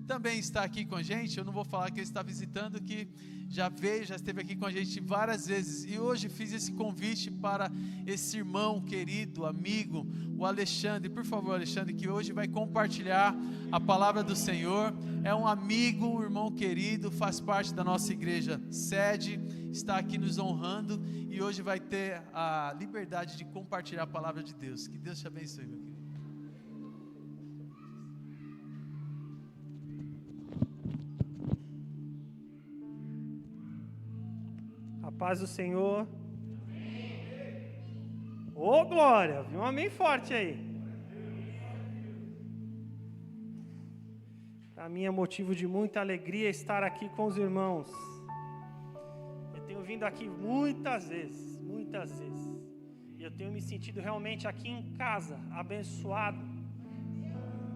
também está aqui com a gente. Eu não vou falar que ele está visitando, que já veio, já esteve aqui com a gente várias vezes. E hoje fiz esse convite para esse irmão querido, amigo, o Alexandre. Por favor, Alexandre, que hoje vai compartilhar a palavra do Senhor. É um amigo, um irmão querido, faz parte da nossa igreja sede, está aqui nos honrando e hoje vai ter a liberdade de compartilhar a palavra de Deus. Que Deus te abençoe, meu querido. A paz do Senhor. Ô, glória, viu um amém forte aí. Para mim é motivo de muita alegria estar aqui com os irmãos. Eu tenho vindo aqui muitas vezes, e eu tenho me sentido realmente aqui em casa, abençoado.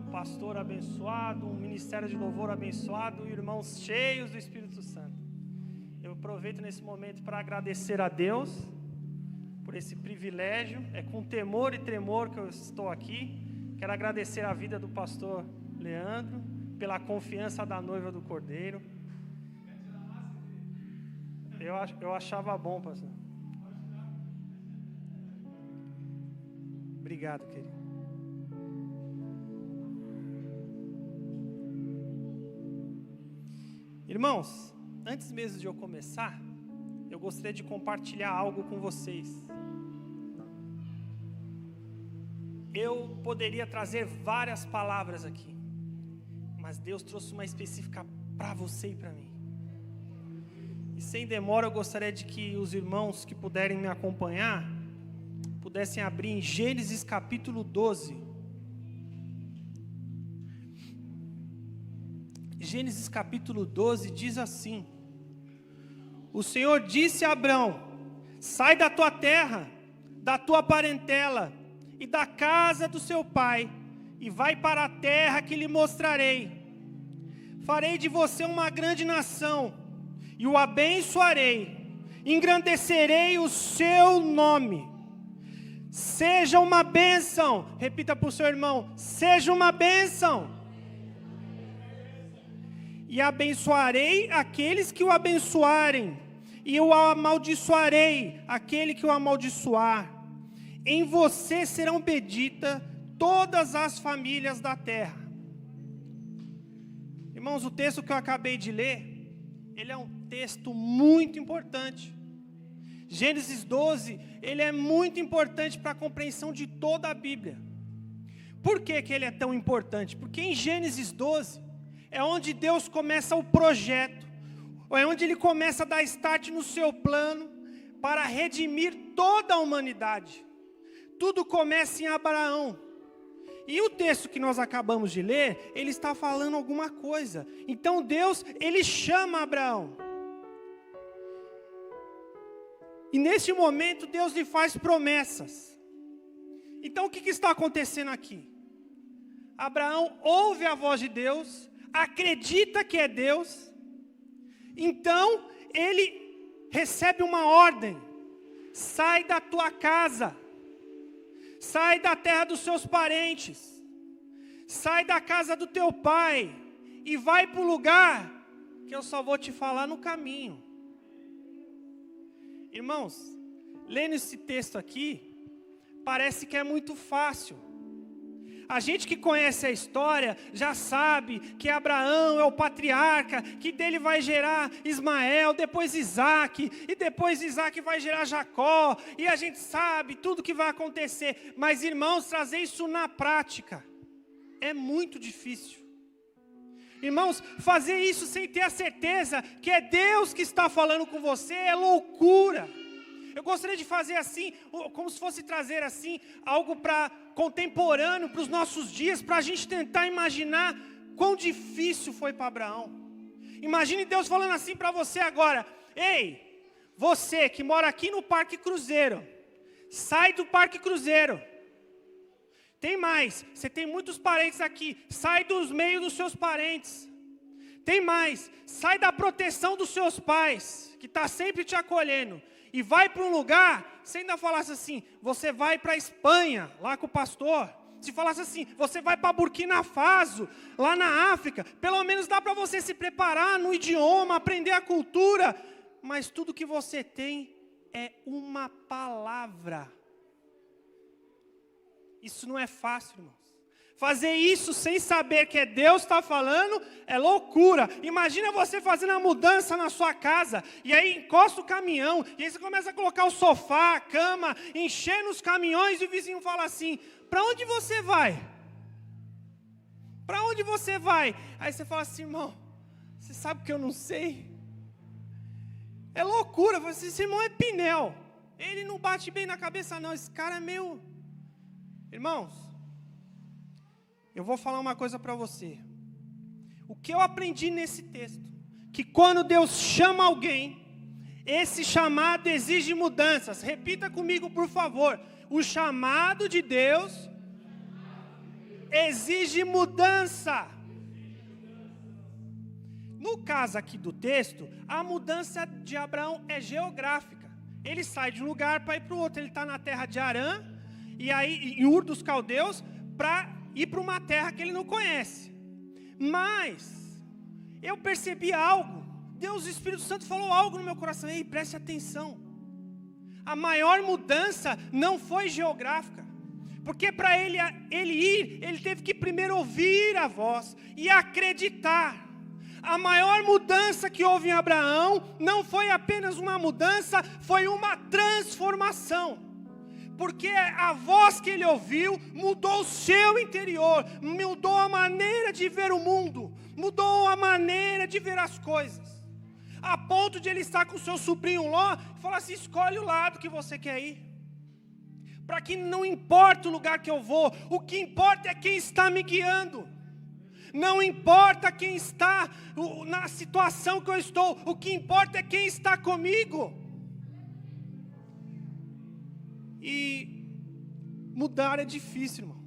Um pastor abençoado, um ministério de louvor abençoado, irmãos cheios do Espírito Santo. Eu aproveito nesse momento para agradecer a Deus por esse privilégio. É com temor e tremor que eu estou aqui. Quero agradecer a vida do pastor Leandro, pela confiança da noiva do Cordeiro. Eu achava bom, pastor. Obrigado, querido. Irmãos, antes mesmo de eu começar, eu gostaria de compartilhar algo com vocês. Eu poderia trazer várias palavras aqui, mas Deus trouxe uma específica para você e para mim. E sem demora, eu gostaria de que os irmãos que puderem me acompanhar, pudessem abrir em Gênesis capítulo 12. Gênesis capítulo 12 diz assim: o Senhor disse a Abrão: sai da tua terra, da tua parentela e da casa do seu pai, e vai para a terra que lhe mostrarei. Farei de você uma grande nação, e o abençoarei, engrandecerei o seu nome. Seja uma bênção. Repita para o seu irmão: seja uma bênção. E abençoarei aqueles que o abençoarem, e eu amaldiçoarei aquele que o amaldiçoar. Em você serão benditas todas as famílias da terra. Irmãos, o texto que eu acabei de ler, ele é um texto muito importante. Gênesis 12, ele é muito importante para a compreensão de toda a Bíblia. Por que ele é tão importante? Porque em Gênesis 12, é onde Deus começa o projeto, é onde Ele começa a dar start no seu plano, para redimir toda a humanidade. Tudo começa em Abraão. E o texto que nós acabamos de ler, ele está falando alguma coisa. Então Deus, Ele chama Abraão. E neste momento Deus lhe faz promessas. Então o que está acontecendo aqui? Abraão ouve a voz de Deus, acredita que é Deus, então ele recebe uma ordem: sai da tua casa, sai da terra dos seus parentes, sai da casa do teu pai, e vai para o lugar que eu só vou te falar no caminho. Irmãos, lendo esse texto aqui, parece que é muito fácil. A gente que conhece a história já sabe que Abraão é o patriarca, que dele vai gerar Ismael, depois Isaac, e depois Isaac vai gerar Jacó, e a gente sabe tudo que vai acontecer. Mas, irmãos, trazer isso na prática é muito difícil. Irmãos, fazer isso sem ter a certeza que é Deus que está falando com você é loucura. Eu gostaria de fazer assim, como se fosse trazer assim, algo contemporâneo para os nossos dias, para a gente tentar imaginar quão difícil foi para Abraão. Imagine Deus falando assim para você agora: ei, você que mora aqui no Parque Cruzeiro, sai do Parque Cruzeiro. Tem mais, você tem muitos parentes aqui, sai dos meios dos seus parentes. Tem mais, sai da proteção dos seus pais, que está sempre te acolhendo, e vai para um lugar, você ainda falasse assim, você vai para a Espanha, lá com o pastor, Se falasse assim, você vai para Burkina Faso, lá na África, pelo menos dá para você se preparar no idioma, aprender a cultura. Mas tudo que você tem é uma palavra. Isso não é fácil, irmãos. Fazer isso sem saber que é Deus que está falando é loucura. Imagina você fazendo a mudança na sua casa, e aí encosta o caminhão, e aí você começa a colocar o sofá, a cama, encher nos caminhões, e o vizinho fala assim, para onde você vai? Para onde você vai? Aí você fala assim, irmão, você sabe que eu não sei? É loucura, esse irmão é pneu, ele não bate bem na cabeça não, esse cara é meio... Irmãos, eu vou falar uma coisa para você. O que eu aprendi nesse texto, que quando Deus chama alguém, esse chamado exige mudanças. Repita comigo, por favor. O chamado de Deus exige mudança. No caso aqui do texto, a mudança de Abraão é geográfica. Ele sai de um lugar para ir para o outro. Ele está na terra de Harã, e aí em Ur dos Caldeus, para ir para uma terra que ele não conhece. Mas eu percebi algo. Deus, o Espírito Santo falou algo no meu coração. Ei, preste atenção. A maior mudança não foi geográfica. Porque para ele ir, ele teve que primeiro ouvir a voz e acreditar. A maior mudança que houve em Abraão não foi apenas uma mudança, foi uma transformação. Porque a voz que ele ouviu mudou o seu interior, mudou a maneira de ver o mundo, mudou a maneira de ver as coisas. A ponto de ele estar com o seu sobrinho Ló e falar assim, escolhe o lado que você quer ir. Para que não importa o lugar que eu vou, o que importa é quem está me guiando. Não importa quem está na situação que eu estou, o que importa é quem está comigo. E mudar é difícil, irmão.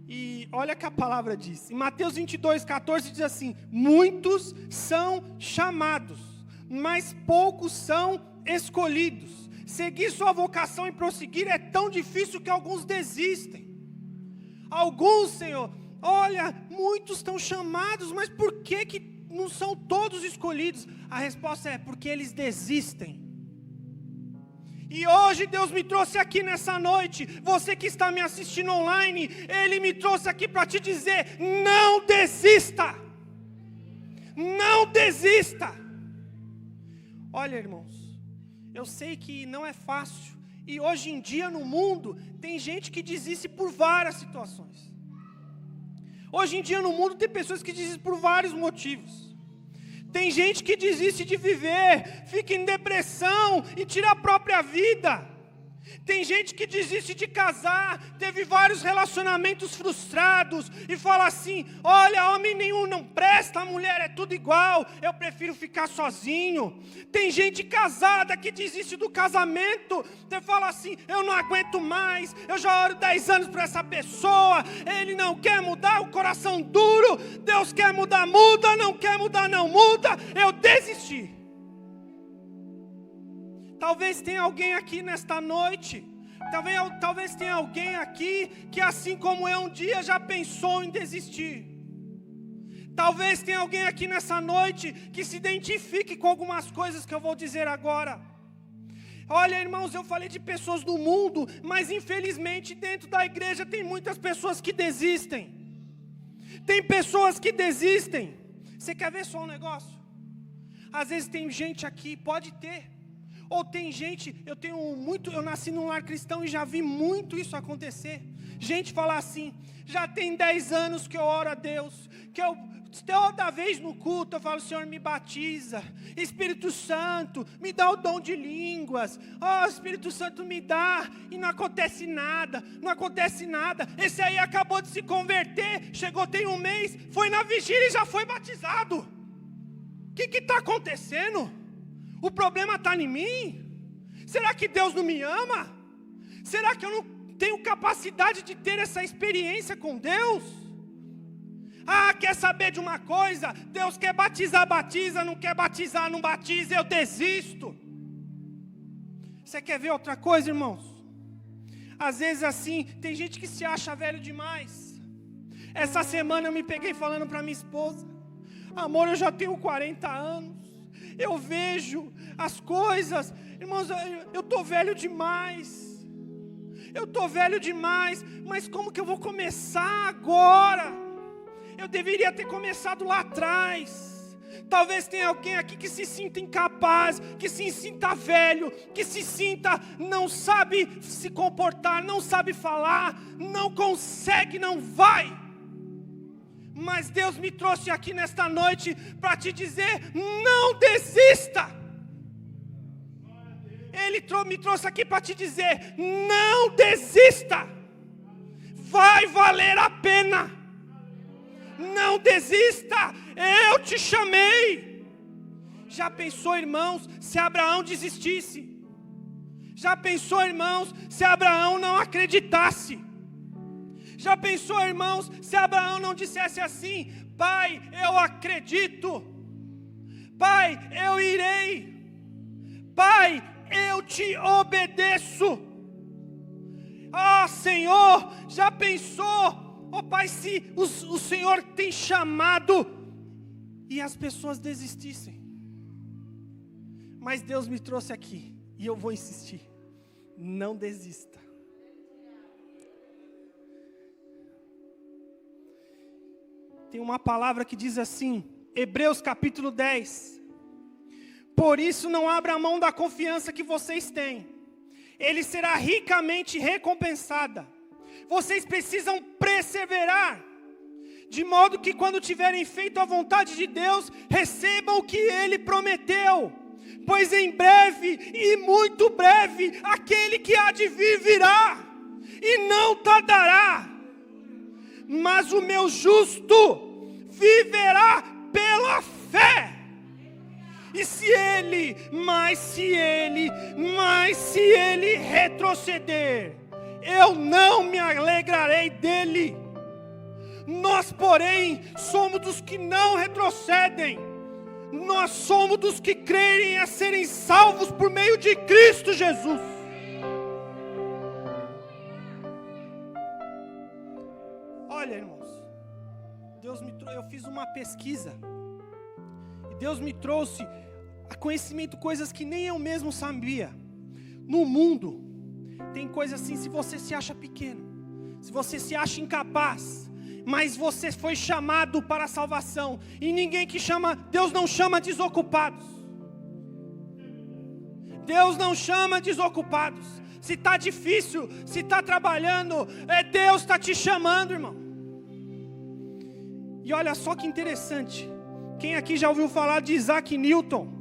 E olha o que a palavra diz. Em Mateus 22:14 diz assim, muitos são chamados, mas poucos são escolhidos. Seguir sua vocação e prosseguir é tão difícil que alguns desistem. Alguns, Senhor, olha, muitos estão chamados, mas por que não são todos escolhidos? A resposta é porque eles desistem. E hoje Deus me trouxe aqui nessa noite, você que está me assistindo online, Ele me trouxe aqui para te dizer, não desista, não desista. Olha, irmãos, eu sei que não é fácil, e hoje em dia no mundo, tem gente que desiste por várias situações. Hoje em dia no mundo tem pessoas que desistem por vários motivos. Tem gente que desiste de viver, fica em depressão e tira a própria vida. Tem gente que desiste de casar, teve vários relacionamentos frustrados e fala assim, olha, homem nenhum não presta, a mulher é tudo igual, eu prefiro ficar sozinho. Tem gente casada que desiste do casamento, você fala assim, eu não aguento mais, eu já oro 10 anos para essa pessoa, ele não quer mudar, o coração duro, Deus quer mudar, muda, não quer mudar, não muda, eu desisti. Talvez tenha alguém aqui nesta noite, talvez tenha alguém aqui que assim como eu um dia já pensou em desistir. Talvez tenha alguém aqui nessa noite que se identifique com algumas coisas que eu vou dizer agora. Olha, irmãos, eu falei de pessoas do mundo, mas infelizmente dentro da igreja tem muitas pessoas que desistem. Tem pessoas que desistem. Você quer ver só um negócio? Às vezes tem gente aqui, pode ter. Ou tem gente, eu nasci num lar cristão e já vi muito isso acontecer. Gente falar assim, já tem 10 anos que eu oro a Deus, que eu toda vez no culto eu falo, Senhor, me batiza, Espírito Santo, me dá o dom de línguas, Espírito Santo me dá, e não acontece nada, esse aí acabou de se converter, chegou tem um mês, foi na vigília e já foi batizado. O que está acontecendo? O problema está em mim? Será que Deus não me ama? Será que eu não tenho capacidade de ter essa experiência com Deus? Quer saber de uma coisa? Deus quer batizar, batiza, não quer batizar, não batiza, eu desisto. Você quer ver outra coisa, irmãos? Às vezes assim, tem gente que se acha velho demais. Essa semana eu me peguei falando para minha esposa: amor, eu já tenho 40 anos. Eu vejo as coisas. Irmãos, eu estou velho demais. Eu estou velho demais. Mas como que eu vou começar agora? Eu deveria ter começado lá atrás. Talvez tenha alguém aqui que se sinta incapaz, que se sinta velho, que se sinta, não sabe se comportar, não sabe falar, não consegue, não vai. Mas Deus me trouxe aqui nesta noite para te dizer: não desista. Ele me trouxe aqui para te dizer: não desista. Vai valer a pena. Não desista, eu te chamei. Já pensou, irmãos, se Abraão desistisse? Já pensou, irmãos, se Abraão não acreditasse? Já pensou, irmãos, se Abraão não dissesse assim: pai, eu acredito, pai, eu irei, pai, eu te obedeço. Ah, Senhor, já pensou? Oh Pai, se o Senhor tem chamado e as pessoas desistissem. Mas Deus me trouxe aqui e eu vou insistir: não desista. Tem uma palavra que diz assim, Hebreus capítulo 10: por isso não abra mão da confiança que vocês têm, ele será ricamente recompensada. Vocês precisam perseverar, de modo que quando tiverem feito a vontade de Deus, recebam o que Ele prometeu. Pois em breve, e muito breve, aquele que há de vir virá, e não tardará. Mas o meu justo viverá pela fé. E se ele retroceder, eu não me alegrarei dele. Nós, porém, somos dos que não retrocedem. Nós somos dos que creem a serem salvos por meio de Cristo Jesus. Olha, irmãos, eu fiz uma pesquisa. E Deus me trouxe a conhecimento coisas que nem eu mesmo sabia. No mundo tem coisa assim: se você se acha pequeno, se você se acha incapaz, mas você foi chamado para a salvação. E ninguém que chama, Deus não chama desocupados. Deus não chama desocupados. Se está difícil, se está trabalhando, Deus está te chamando, irmão. E olha só que interessante. Quem aqui já ouviu falar de Isaac Newton?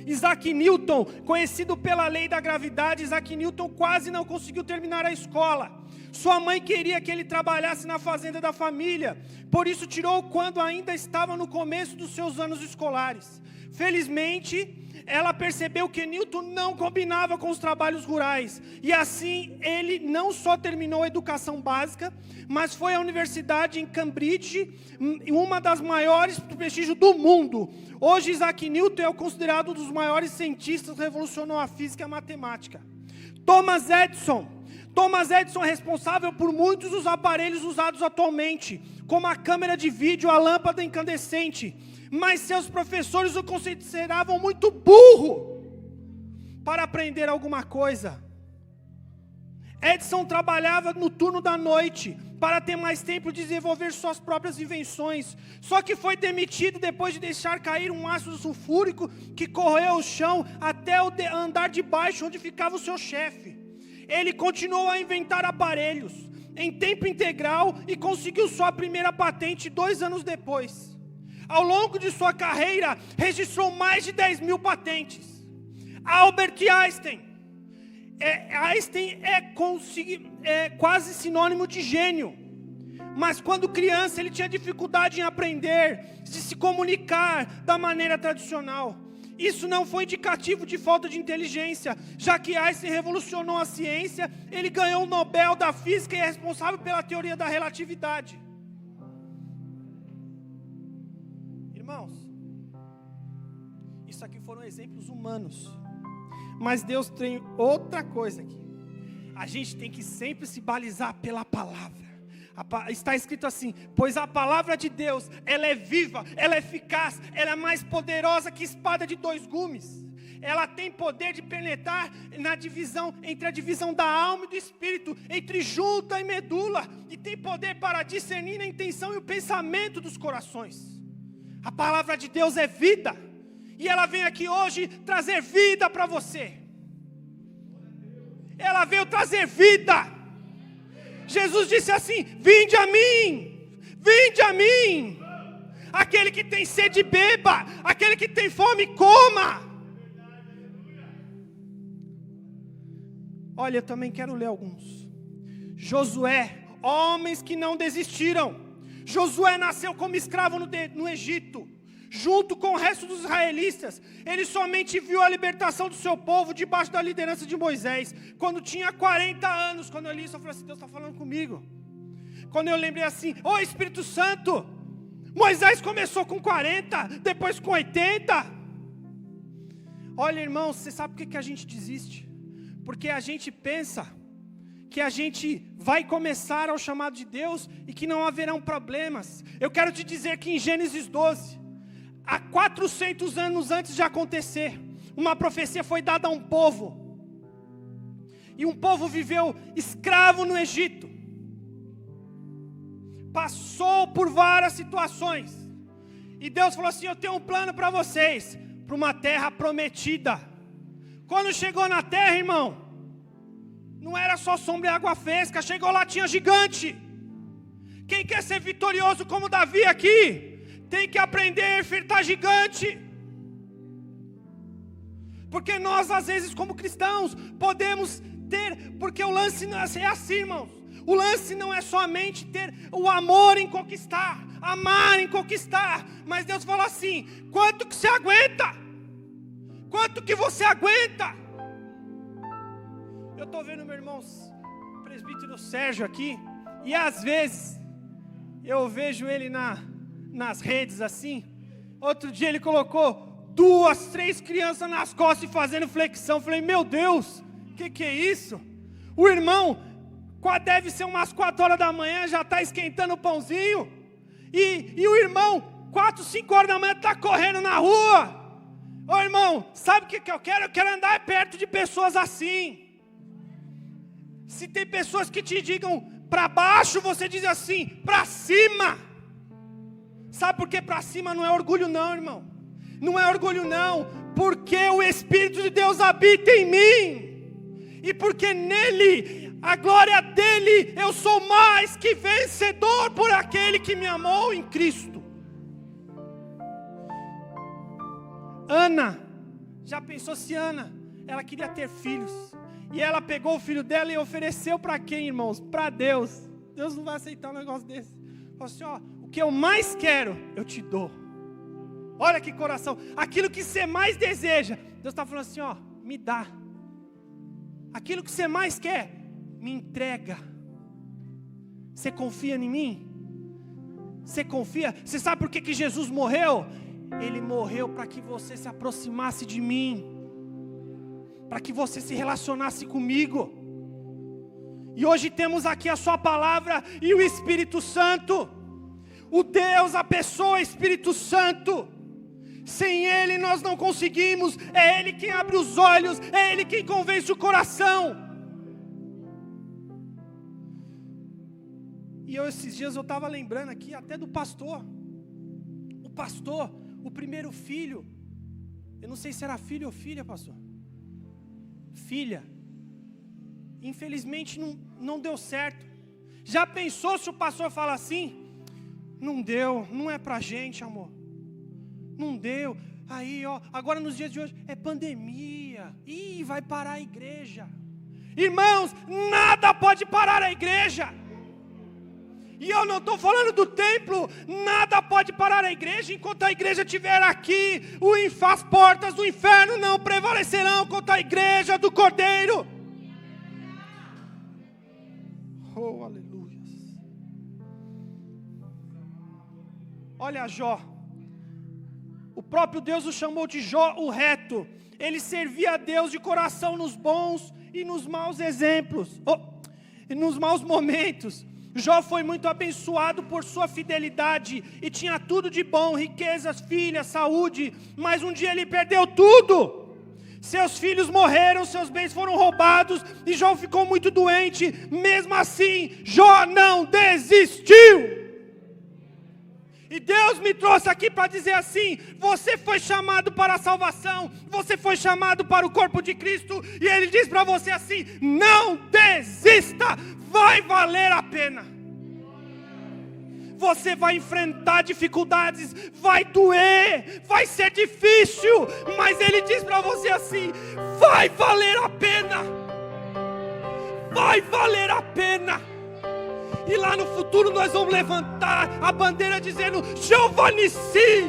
Isaac Newton, conhecido pela lei da gravidade, Isaac Newton quase não conseguiu terminar a escola. Sua mãe queria que ele trabalhasse na fazenda da família, por isso tirou quando ainda estava no começo dos seus anos escolares. Felizmente, ela percebeu que Newton não combinava com os trabalhos rurais, e assim ele não só terminou a educação básica, mas foi à universidade em Cambridge, uma das maiores do prestígio do mundo. Hoje Isaac Newton é considerado um dos maiores cientistas que revolucionou a física e a matemática. Thomas Edison é responsável por muitos dos aparelhos usados atualmente, como a câmera de vídeo, a lâmpada incandescente, mas seus professores o consideravam muito burro para aprender alguma coisa. Edison trabalhava no turno da noite para ter mais tempo de desenvolver suas próprias invenções. Só que foi demitido depois de deixar cair um ácido sulfúrico que correu o chão até o andar de baixo, onde ficava o seu chefe. Ele continuou a inventar aparelhos em tempo integral e conseguiu sua primeira patente 2 anos depois. Ao longo de sua carreira, registrou mais de 10.000 patentes. Albert Einstein. Einstein é quase sinônimo de gênio. Mas quando criança, ele tinha dificuldade em aprender, de se comunicar da maneira tradicional. Isso não foi indicativo de falta de inteligência, já que Einstein revolucionou a ciência, ele ganhou o Nobel da Física e é responsável pela teoria da relatividade. Irmãos, isso aqui foram exemplos humanos, mas Deus tem outra coisa aqui. a gente tem que sempre se balizar pela palavra. Está escrito assim: pois a palavra de Deus, ela é viva, ela é eficaz, ela é mais poderosa que espada de 2 gumes. Ela tem poder de penetrar na divisão, entre a divisão da alma e do espírito, entre junta e medula, e tem poder para discernir a intenção e o pensamento dos corações. A palavra de Deus é vida, e ela vem aqui hoje trazer vida para você. Ela veio trazer vida. Jesus disse assim: vinde a mim, vinde a mim. Aquele que tem sede, beba. Aquele que tem fome, coma. Olha, eu também quero ler alguns. Josué, homens que não desistiram. Josué nasceu como escravo no Egito, junto com o resto dos israelitas. Ele somente viu a libertação do seu povo debaixo da liderança de Moisés, quando tinha 40 anos. Quando eu li isso, eu falei assim: Deus está falando comigo. Quando eu lembrei assim: ô Espírito Santo, Moisés começou com 40, depois com 80. Olha, irmãos, você sabe por que a gente desiste? Porque a gente pensa que a gente vai começar ao chamado de Deus e que não haverão problemas. Eu quero te dizer que em Gênesis 12, há 400 anos antes de acontecer, uma profecia foi dada a um povo. E um povo viveu escravo no Egito. Passou por várias situações. E Deus falou assim: eu tenho um plano para vocês, para uma terra prometida. Quando chegou na terra, irmão, não era só sombra e água fresca. Chegou lá, tinha gigante. Quem quer ser vitorioso como Davi aqui, tem que aprender a enfrentar gigante. Porque nós, às vezes, como cristãos, podemos ter, porque o lance não é assim, irmãos. O lance não é somente ter o amor em conquistar, amar em conquistar. Mas Deus falou assim: quanto que você aguenta? Quanto que você aguenta? Eu estou vendo meu irmão presbítero Sérgio aqui, e às vezes eu vejo ele nas redes assim. Outro dia ele colocou 2, 3 crianças nas costas e fazendo flexão. Falei: meu Deus, que é isso? O irmão deve ser umas 4 horas da manhã, já está esquentando o pãozinho, e o irmão 4, 5 horas da manhã está correndo na rua. Ô irmão, sabe o que eu quero? Eu quero andar perto de pessoas assim. Se tem pessoas que te digam para baixo, você diz assim: para cima. Sabe por que para cima? Não é orgulho não, irmão. Não é orgulho não, porque o Espírito de Deus habita em mim. E porque nele, a glória dele, eu sou mais que vencedor por aquele que me amou em Cristo. Ana, já pensou se Ana, ela queria ter filhos, e ela pegou o filho dela e ofereceu para quem, irmãos? Para Deus. Deus não vai aceitar um negócio desse. Falou assim: ó, o que eu mais quero, eu te dou. Olha que coração, aquilo que você mais deseja, Deus está falando assim: ó, me dá. Aquilo que você mais quer, me entrega. Você confia em mim? Você confia? Você sabe por que Jesus morreu? Ele morreu para que você se aproximasse de mim, para que você se relacionasse comigo. E hoje temos aqui a sua palavra e o Espírito Santo, o Deus, a pessoa Espírito Santo. Sem Ele nós não conseguimos. É Ele quem abre os olhos, é Ele quem convence o coração. E esses dias eu estava lembrando aqui até do pastor. O pastor, o primeiro filho, eu não sei se era filho ou filha, pastor. Filha. Infelizmente não deu certo. Já pensou se o pastor fala assim? Não deu, não é pra gente, amor. Não deu. Aí, ó, agora nos dias de hoje é pandemia. Ih, vai parar a igreja. Irmãos, nada pode parar a igreja. E eu não estou falando do templo. Nada pode parar a igreja enquanto a igreja estiver aqui. As portas do inferno não prevalecerão contra a igreja do Cordeiro. Oh, aleluia. Olha Jó. O próprio Deus o chamou de Jó o reto. Ele servia a Deus de coração nos bons e nos maus exemplos, e nos maus momentos. Jó foi muito abençoado por sua fidelidade e tinha tudo de bom, riquezas, filhas, saúde, mas um dia ele perdeu tudo. Seus filhos morreram, seus bens foram roubados e Jó ficou muito doente. Mesmo assim, Jó não desistiu. E Deus me trouxe aqui para dizer assim: você foi chamado para a salvação, você foi chamado para o corpo de Cristo, e Ele diz para você assim: não desista, vai valer a pena. Você vai enfrentar dificuldades, vai doer, vai ser difícil, mas Ele diz para você assim: vai valer a pena, vai valer a pena. E lá no futuro nós vamos levantar a bandeira dizendo: Jeová Nissi,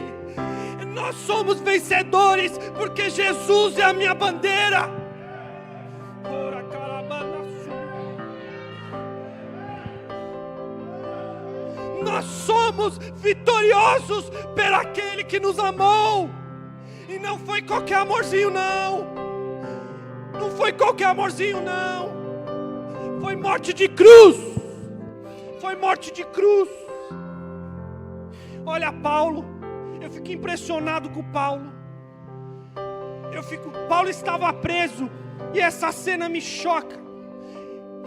nós somos vencedores, porque Jesus é a minha bandeira. Nós somos vitoriosos por aquele que nos amou. E não foi qualquer amorzinho não. Não foi qualquer amorzinho não. Foi morte de cruz. Foi morte de cruz. Olha Paulo, eu fico impressionado com Paulo. Paulo estava preso e essa cena me choca.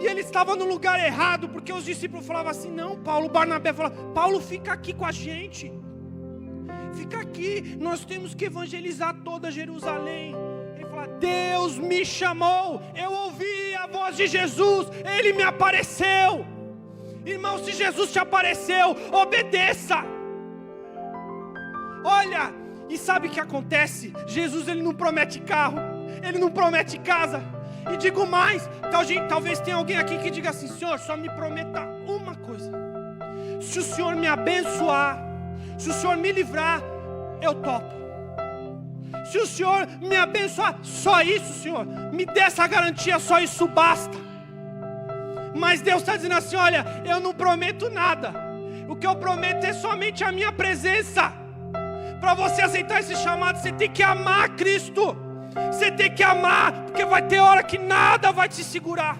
E ele estava no lugar errado, porque os discípulos falavam assim: não, Paulo, Barnabé falava: Paulo, fica aqui com a gente. Fica aqui, nós temos que evangelizar toda Jerusalém. Ele fala: Deus me chamou, eu ouvi a voz de Jesus, Ele me apareceu. Irmão, se Jesus te apareceu, obedeça. Olha, e sabe o que acontece? Jesus, Ele não promete carro, Ele não promete casa. E digo mais, talvez tenha alguém aqui que diga assim: Senhor, só me prometa uma coisa. Se o Senhor me abençoar, se o Senhor me livrar, eu topo. Se o Senhor me abençoar, só isso, Senhor, me dê essa garantia, só isso basta. Mas Deus está dizendo assim: olha, eu não prometo nada. O que eu prometo é somente a minha presença. Para você aceitar esse chamado, você tem que amar Cristo. Você tem que amar, porque vai ter hora que nada vai te segurar.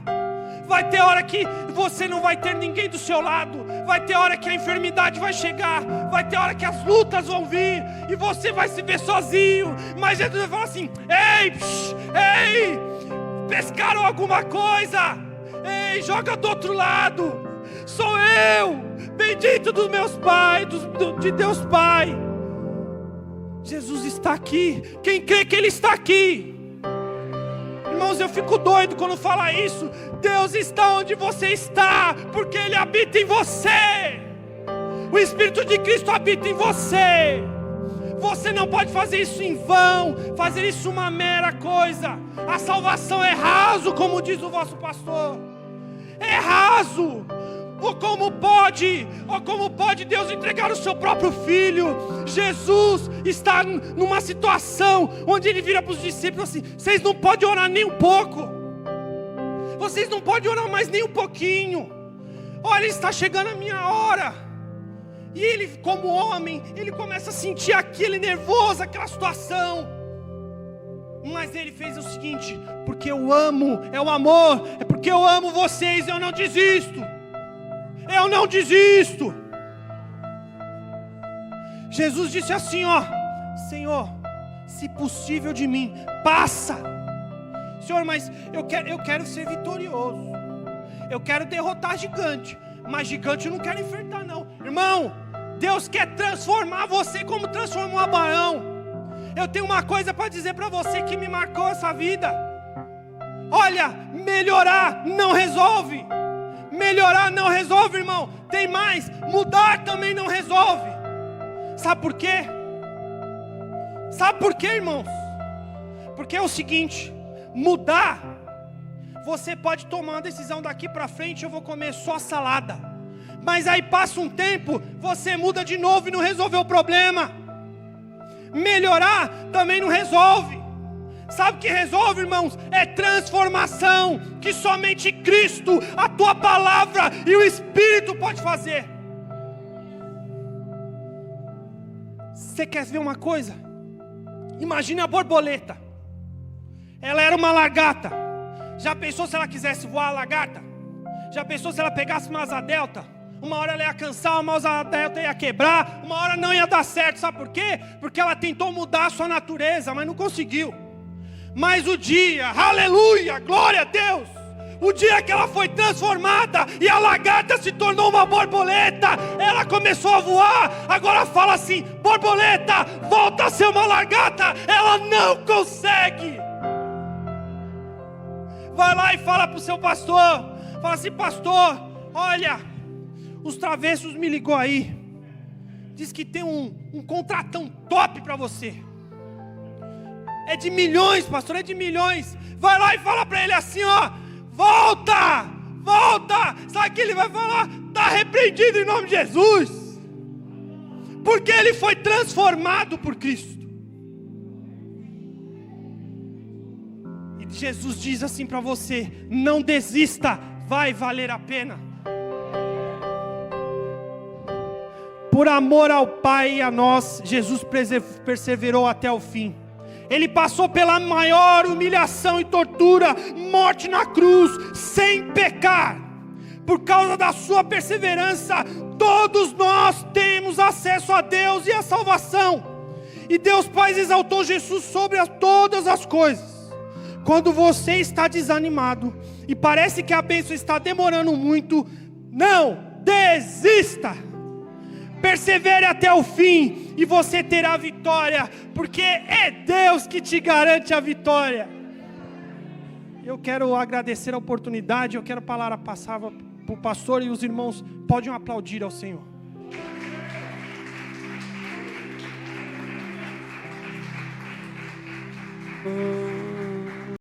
Vai ter hora que você não vai ter ninguém do seu lado. Vai ter hora que a enfermidade vai chegar. Vai ter hora que as lutas vão vir e você vai se ver sozinho. Mas Jesus vai falar assim: ei, pescaram alguma coisa? Ei, joga do outro lado. Sou eu, bendito dos meus pais, de Deus Pai. Jesus está aqui. Quem crê que Ele está aqui? Irmãos, eu fico doido quando fala isso. Deus está onde você está, porque Ele habita em você. O Espírito de Cristo habita em você. Você não pode fazer isso em vão, fazer isso uma mera coisa. A salvação é raso, como diz o vosso pastor. É raso. Ou como pode Deus entregar o seu próprio filho? Jesus está numa situação onde Ele vira para os discípulos assim: vocês não podem orar nem um pouco. Vocês não podem orar mais nem um pouquinho. Olha, está chegando a minha hora. E Ele, como homem, Ele começa a sentir aquele nervoso, aquela situação. Mas Ele fez o seguinte: porque eu amo, é o amor. É porque eu amo vocês, eu não desisto. Eu não desisto. Jesus disse assim, ó: Senhor, se possível de mim, passa. Senhor, mas eu quero ser vitorioso. Eu quero derrotar gigante. Mas gigante eu não quero enfrentar não. Irmão, Deus quer transformar você como transformou Abraão. Eu tenho uma coisa para dizer para você que me marcou essa vida. Olha, melhorar não resolve. Melhorar não resolve, irmão. Tem mais, mudar também não resolve. Sabe por quê? Sabe por quê, irmãos? Porque é o seguinte: mudar, você pode tomar uma decisão daqui para frente: eu vou comer só salada. Mas aí passa um tempo, você muda de novo e não resolveu o problema. Melhorar também não resolve. Sabe o que resolve, irmãos? É transformação, que somente Cristo, a tua palavra e o Espírito pode fazer. Você quer ver uma coisa? Imagine a borboleta. Ela era uma lagarta. Já pensou se ela quisesse voar a lagarta? Já pensou se ela pegasse uma asa delta? Uma hora ela ia cansar, uma asa delta ia quebrar, uma hora não ia dar certo. Sabe por quê? Porque ela tentou mudar a sua natureza, mas não conseguiu. Mas o dia, aleluia, glória a Deus, o dia que ela foi transformada e a lagarta se tornou uma borboleta, ela começou a voar. Agora fala assim: borboleta, volta a ser uma lagarta. Ela não consegue. Vai lá e fala para o seu pastor. Fala assim: pastor, olha, os travessos me ligou aí. Diz que tem um contratão top para você. É de milhões, pastor, é de milhões. Vai lá e fala para ele assim, ó: volta, volta. Sabe o que ele vai falar? Está repreendido em nome de Jesus. Porque ele foi transformado por Cristo. E Jesus diz assim para você: não desista, vai valer a pena. Por amor ao Pai e a nós, Jesus perseverou até o fim. Ele passou pela maior humilhação e tortura, morte na cruz, sem pecar. Por causa da sua perseverança, todos nós temos acesso a Deus e a salvação. E Deus Pai exaltou Jesus sobre todas as coisas. Quando você está desanimado e parece que a bênção está demorando muito, não desista. Persevere até o fim e você terá vitória, porque é Deus que te garante a vitória. Eu quero agradecer a oportunidade, eu quero passar para o pastor, e os irmãos podem aplaudir ao Senhor.